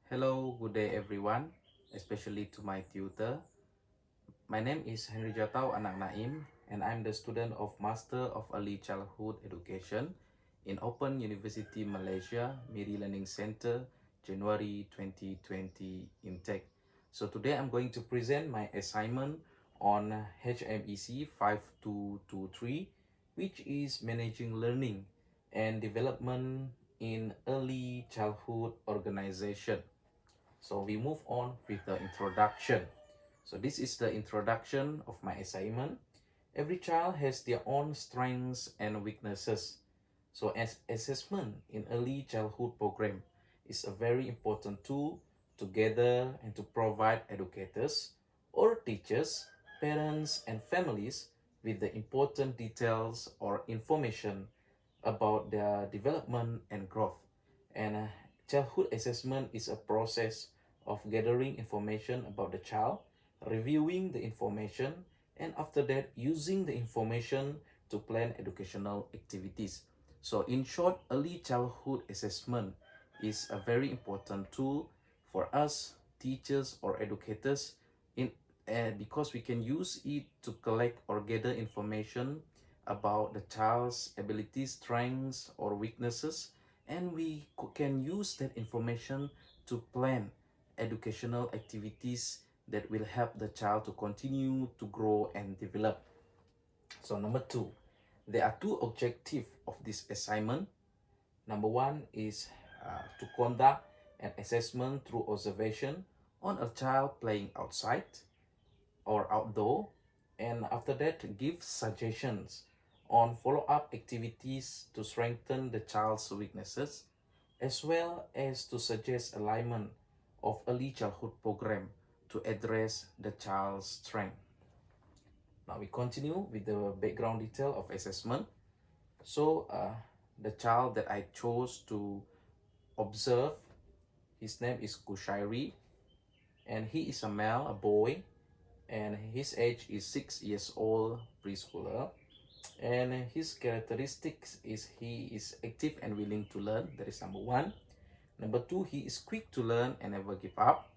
Hello, good day everyone, especially to my tutor. My name is Henry Jatau Anak Naim, and I'm the student of Master of Early Childhood Education in Open University Malaysia Miri Learning Center, January 2020 intake. So today I'm going to present my assignment on HMEC 5223, which is Managing Learning and Development in Early Childhood Organization. So we move on with the introduction. So this is the introduction of my assignment. Every child has their own strengths and weaknesses. So as assessment in early childhood program is a very important tool to gather and to provide educators or teachers, parents and families with the important details or information about their development and growth. And childhood assessment is a process of gathering information about the child, reviewing the information, and after that, using the information to plan educational activities. So in short, early childhood assessment is a very important tool for us teachers or educators in because we can use it to collect or gather information about the child's abilities, strengths, or weaknesses, and we can use that information to plan educational activities that will help the child to continue to grow and develop. So number two, there are two objectives of this assignment. Number one is to conduct an assessment through observation on a child playing outside or outdoor, and after that give suggestions on follow-up activities to strengthen the child's weaknesses, as well as to suggest alignment of early childhood program to address the child's strength. Now we continue with the background detail of assessment. So the child that I chose to observe, his name is Kushairi, and he is a male, a boy, and his age is 6 years old, preschooler. And his characteristics is he is active and willing to learn. That is number one. Number two, he is quick to learn and never give up.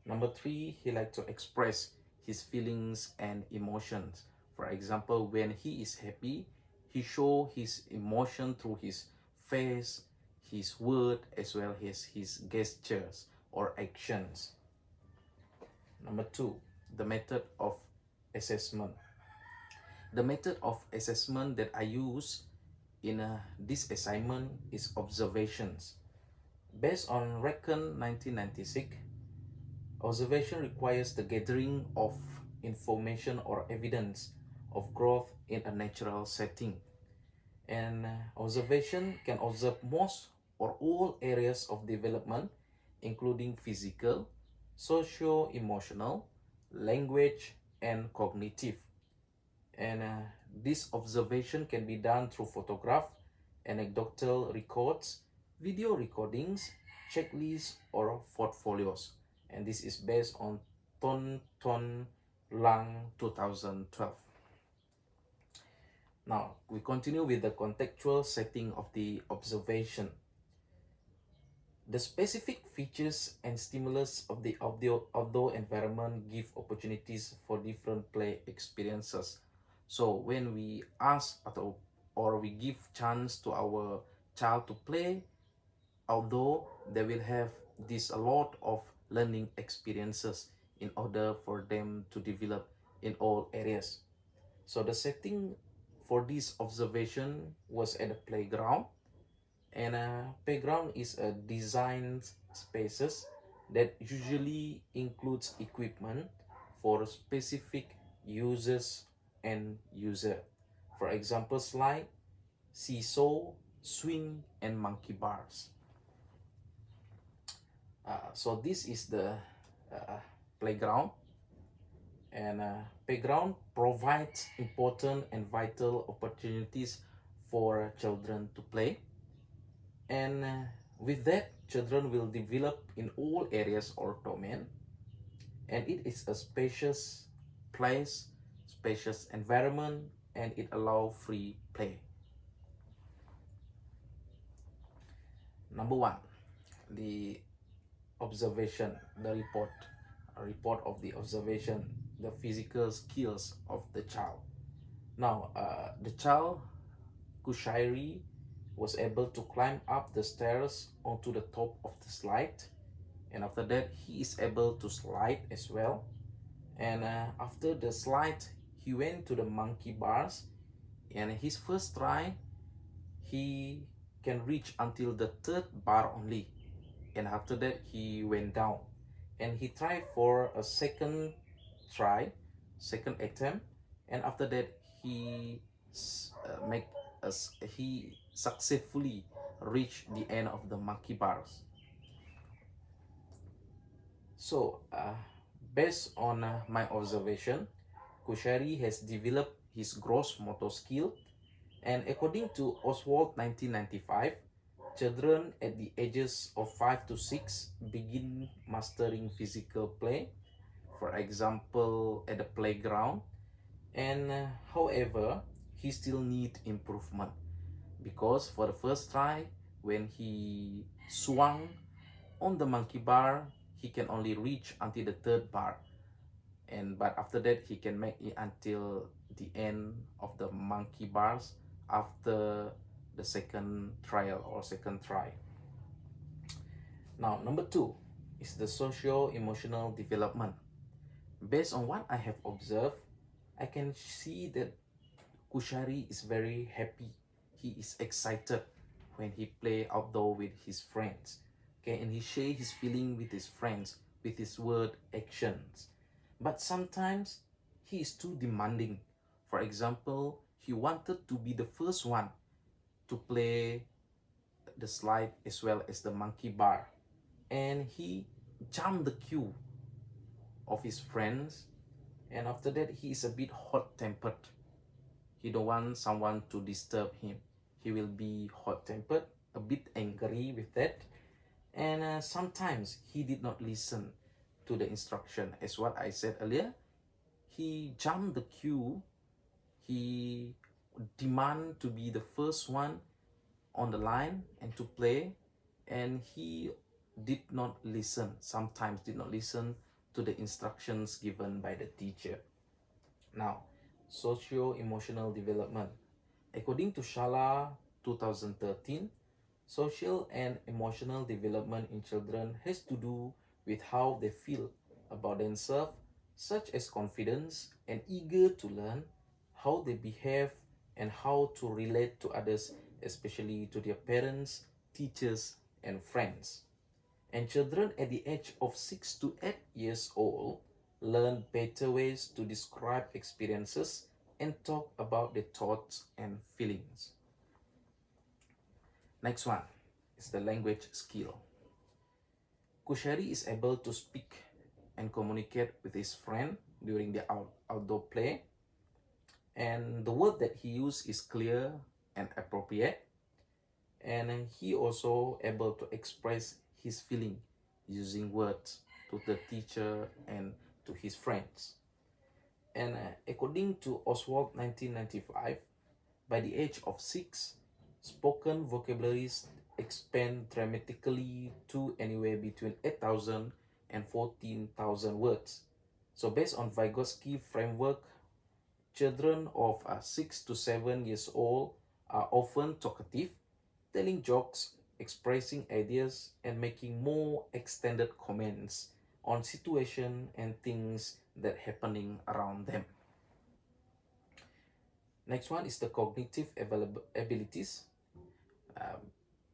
Number three, he likes to express his feelings and emotions. For example, when he is happy, he shows his emotion through his face, his word, as well as his gestures or actions. Number two, the method of assessment. The method of assessment that I use in this assignment is observations. Based on Reckon 1996, observation requires the gathering of information or evidence of growth in a natural setting. And observation can observe most or all areas of development, including physical, socio-emotional, language, and cognitive. And this observation can be done through photograph, anecdotal records, video recordings, checklists, or portfolios. And this is based on Ton Lang 2012. Now, we continue with the contextual setting of the observation. The specific features and stimulus of the outdoor environment give opportunities for different play experiences. So when we ask or we give chance to our child to play outdoor, they will have a lot of learning experiences in order for them to develop in all areas. So the setting for this observation was at a playground, and a playground is a designed spaces that usually includes equipment for specific uses and user. For example, slide, seesaw, swing, and monkey bars. So this is the playground, and playground provides important and vital opportunities for children to play, and with that children will develop in all areas or domain, and it is a spacious place, spacious environment, and it allows free play. Number one, the observation, the report, a report of the observation, the physical skills of the child. Now, the child Kushairi was able to climb up the stairs onto the top of the slide, and after that he is able to slide as well. And after the slide, he went to the monkey bars, and his first try he can reach until the third bar only, and after that he went down, and he tried for a second try, second attempt, and after that he make us he successfully reached the end of the monkey bars. So based on my observation, Kushari has developed his gross motor skill, and according to Oswald 1995, children at the ages of 5 to 6 begin mastering physical play, for example at the playground, and however he still need improvement, because for the first try when he swung on the monkey bar he can only reach until the third bar, and but after that he can make it until the end of the monkey bars after the second trial or second try. Now, number 2 is the socio-emotional development. Based on what I have observed, I can see that Kushari is very happy. He is excited when he play outdoor with his friends. Okay, and he share his feeling with his friends with his word actions. But sometimes he is too demanding. For example, he wanted to be the first one to play the slide as well as the monkey bar, and he jumped the queue of his friends, and after that he is a bit hot-tempered. He don't want someone to disturb him. He will be hot-tempered, a bit angry with that, and sometimes he did not listen to the instruction. As what I said earlier, he jumped the queue. He demand to be the first one on the line and to play, and he did not listen, sometimes did not listen to the instructions given by the teacher. Now, socio-emotional development. According to Shala 2013, social and emotional development in children has to do with how they feel about themselves, such as confidence and eager to learn, how they behave, and how to relate to others, especially to their parents, teachers, and friends. And children at the age of 6 to 8 years old learn better ways to describe experiences and talk about their thoughts and feelings. Next one is the language skill. Kushari is able to speak and communicate with his friend during the outdoor play, and the word that he used is clear and appropriate, and he also able to express his feeling using words to the teacher and to his friends. And according to Oswald 1995, by the age of 6, spoken vocabularies expand dramatically to anywhere between 8,000 and 14,000 words. So based on Vygotsky framework, children of 6 to 7 years old are often talkative, telling jokes, expressing ideas, and making more extended comments on situation and things that happening around them. Next one is the cognitive abilities.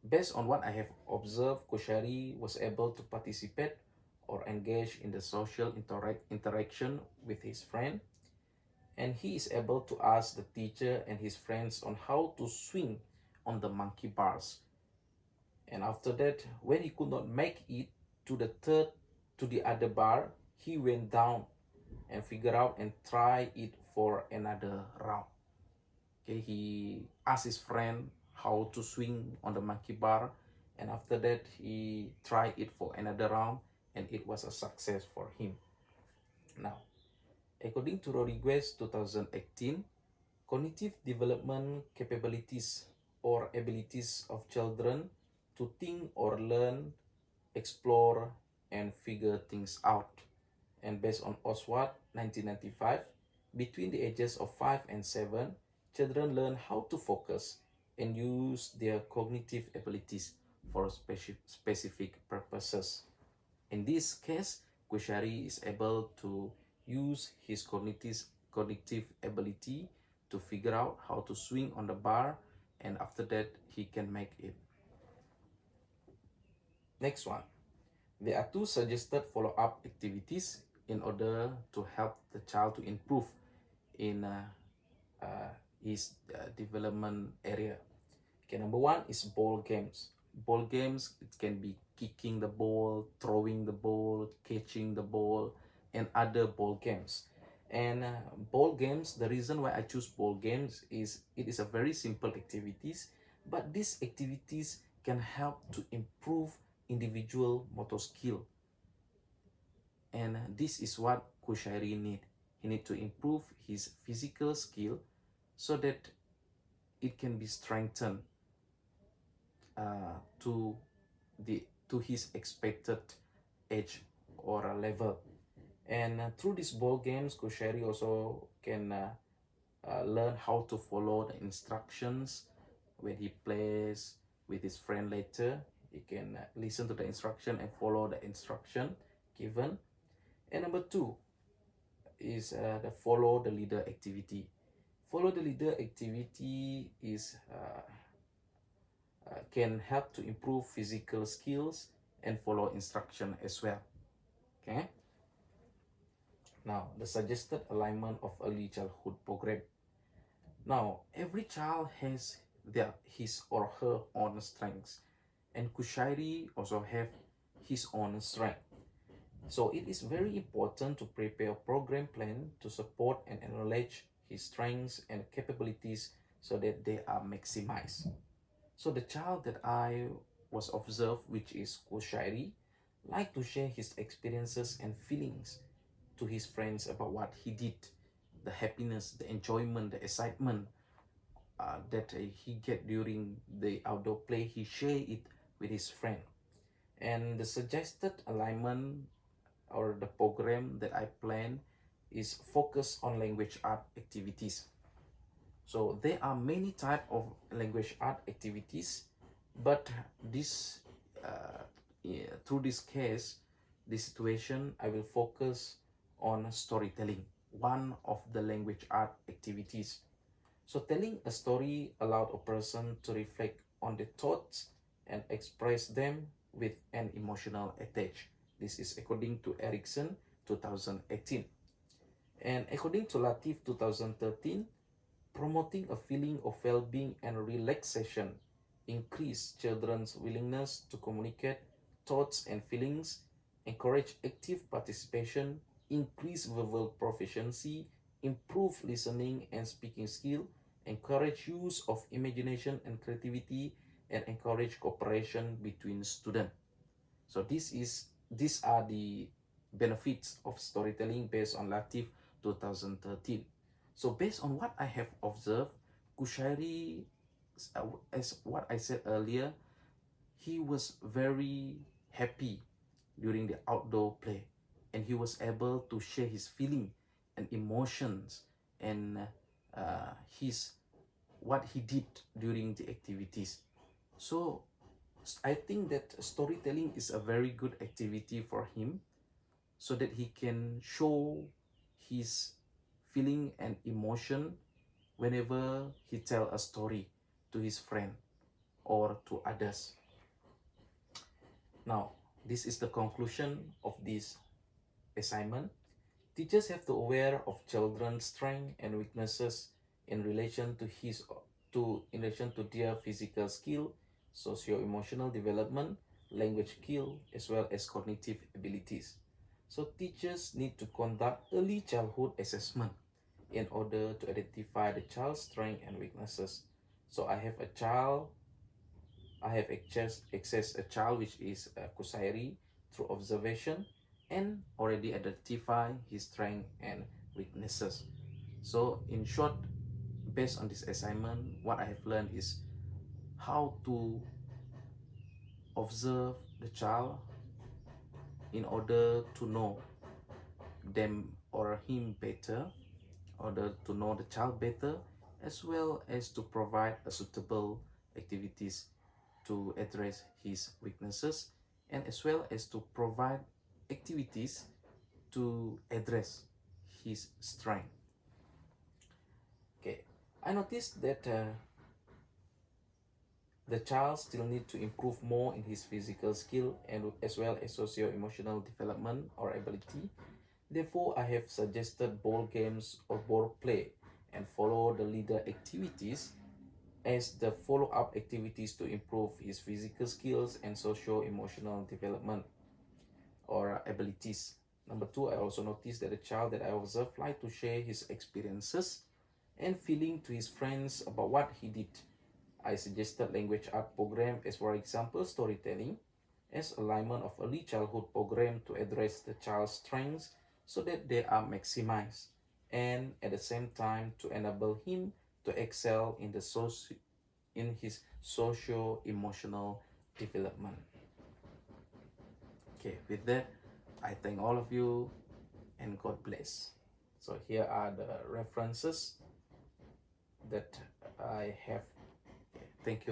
Based on what I have observed, Koshari was able to participate or engage in the social interaction with his friend, and he is able to ask the teacher and his friends on how to swing on the monkey bars. And after that, when he could not make it to the other bar, he went down and figure out and try it for another round. Okay, he asked his friend how to swing on the monkey bar, and after that he tried it for another round, and it was a success for him. Now, according to Rodriguez 2018, cognitive development capabilities or abilities of children to think or learn, explore, and figure things out. And based on Oswald 1995, between the ages of 5 and 7, children learn how to focus and use their cognitive abilities for specific purposes. In this case, Kushari is able to use his cognitive ability to figure out how to swing on the bar, and after that he can make it. Next one. There are two suggested follow-up activities in order to help the child to improve in his development area. Okay, number one is ball games. Ball games, it can be kicking the ball, throwing the ball, catching the ball, and other ball games. And ball games, the reason why I choose ball games is it is a very simple activities, but these activities can help to improve individual motor skill. And this is what Kushairi need. He need to improve his physical skill so that it can be strengthened to his expected age or level. And through these ball games, Kushairi also can learn how to follow the instructions when he plays with his friend later. He can listen to the instruction and follow the instruction given. And number two is the follow the leader activity. Follow the leader activity is can help to improve physical skills and follow instruction as well. Okay. Now, the suggested alignment of early childhood program. Now, every child has his or her own strengths, and Kushairi also have his own strength. So it is very important to prepare a program plan to support and acknowledge his strengths and capabilities so that they are maximized. So the child that I was observed, which is Kushairi, like to share his experiences and feelings to his friends about what he did, the happiness, the enjoyment, the excitement that he get during the outdoor play. He share it with his friend. And the suggested alignment or the program that I plan is focused on language art activities. So there are many type of language art activities, but this through this case, this situation, I will focus on storytelling, one of the language art activities. So telling a story allowed a person to reflect on their thoughts and express them with an emotional attach. This is according to Erickson 2018. And according to Latif 2013, promoting a feeling of well-being and relaxation increase children's willingness to communicate thoughts and feelings, encourage active participation, increase verbal proficiency, improve listening and speaking skill, encourage use of imagination and creativity, and encourage cooperation between students. So these are the benefits of storytelling based on Latif 2013. So based on what I have observed, Kushairi, as what I said earlier, he was very happy during the outdoor play, and he was able to share his feeling and emotions and his what he did during the activities. So I think that storytelling is a very good activity for him so that he can show his feeling and emotion whenever he tell a story to his friend or to others. Now, this is the conclusion of this assignment. Teachers have to aware of children's strengths and weaknesses in relation to their physical skill, socio-emotional development, language skill, as well as cognitive abilities. So teachers need to conduct early childhood assessment in order to identify the child's strengths and weaknesses. So I have accessed a child which is Kusairi through observation and already identify his strengths and weaknesses. So in short, based on this assignment, what I have learned is how to observe the child in order to know them or him better, in order to know the child better, as well as to provide a suitable activities to address his weaknesses, and as well as to provide activities to address his strength. Okay, I noticed that the child still need to improve more in his physical skill and as well as socio-emotional development or ability. Therefore, I have suggested ball games or ball play and follow the leader activities as the follow-up activities to improve his physical skills and socio-emotional development or abilities. Number two, I also noticed that the child that I observed like to share his experiences and feeling to his friends about what he did. I suggested language art program as, for example, storytelling as alignment of early childhood program to address the child's strengths so that they are maximized, and at the same time to enable him to excel in his socio-emotional development. Okay, with that, I thank all of you and God bless. So here are the references that I have. Okay, thank you.